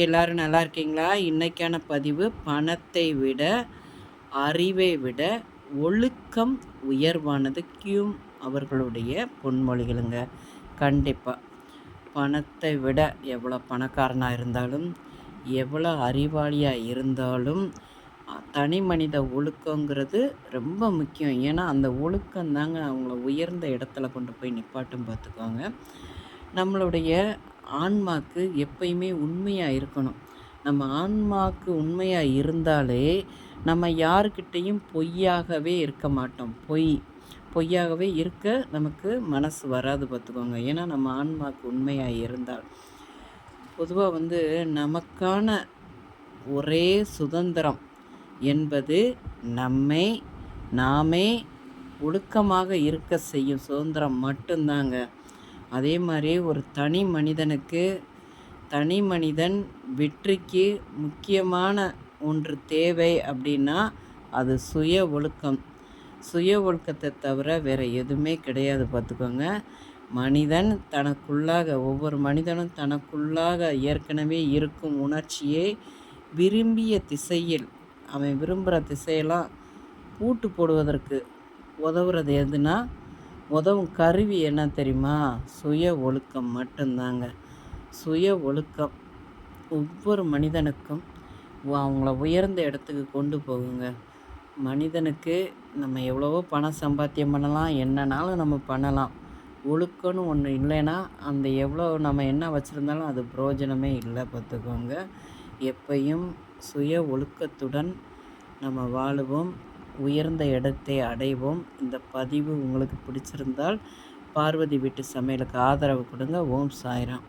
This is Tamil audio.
எல்லாரும் நல்லா இருக்கீங்களா? இன்னைக்கான பதிவு பணத்தை விட, அறிவை விட ஒழுக்கம் உயர்வானது. கியூம் அவர்களுடைய பொன்மொழிகளுங்க. கண்டிப்பா. பணத்தை விட எவ்வளோ பணக்காரனா இருந்தாலும், எவ்வளோ அறிவாளியா இருந்தாலும், தனி மனித ஒழுக்கங்கிறது ரொம்ப முக்கியம். ஏன்னா, அந்த ஒழுக்கம் தாங்க அவங்கள உயர்ந்த இடத்துல கொண்டு போய் நிப்பாட்டும் பார்த்துக்கோங்க. நம்மளுடைய ஆன்மாக்கு எப்பயுமே உண்மையா இருக்கணும். நம்ம ஆன்மாக்கு உண்மையா இருந்தாலே, நம்ம யாருக்கிட்டயும் பொய்யாகவே இருக்க மாட்டோம். பொய்யாகவே இருக்க நமக்கு மனசு வராது பார்த்துக்கோங்க. ஏன்னா, நம்ம ஆன்மாக்கு உண்மையா இருந்தால். பொதுவா நமக்கான ஒரே சுதந்திரம் என்பது நம்மை நாமே ஒழுக்கமாக இருக்க செய்யும் சுதந்திரம் மட்டும்தாங்க. அதே மாதிரி ஒரு தனி மனிதன் வெற்றிக்கு முக்கியமான ஒன்று தேவை அப்படின்னா அது சுய ஒழுக்கம். சுய ஒழுக்கத்தை தவிர வேறு எதுவுமே கிடையாது பார்த்துக்கோங்க. ஒவ்வொரு மனிதனும் தனக்குள்ளாக ஏற்கனவே இருக்கும் உணர்ச்சியை விரும்பிய திசையில், அவன் விரும்புகிற திசையெல்லாம் பூட்டு போடுவதற்கு உதவுறது எதுனா, உதவும் கருவி என்ன தெரியுமா? சுய ஒழுக்கம் மட்டும்தாங்க. சுய ஒழுக்கம் ஒவ்வொரு மனிதனுக்கும் அவங்கள உயர்ந்த இடத்துக்கு கொண்டு போகுங்க. மனிதனுக்கு நம்ம எவ்வளவோ பணம் சம்பாத்தியம் பண்ணலாம், என்னன்னாலும் நம்ம பண்ணலாம். ஒழுக்கம்னு ஒன்று இல்லைன்னா அந்த எவ்வளோ நம்ம என்ன வச்சுருந்தாலும் அது பிரயோஜனமே இல்லை பார்த்துக்கோங்க. எப்பையும் சுய ஒழுக்கத்துடன் நம்ம வாழுவோம், உயர்ந்த இடத்தை அடைவோம். இந்த பதிவு உங்களுக்கு பிடிச்சிருந்தால் பார்வதி வீட்டு சமையலுக்கு ஆதரவு கொடுங்க. ஓம் சாய்ராம்.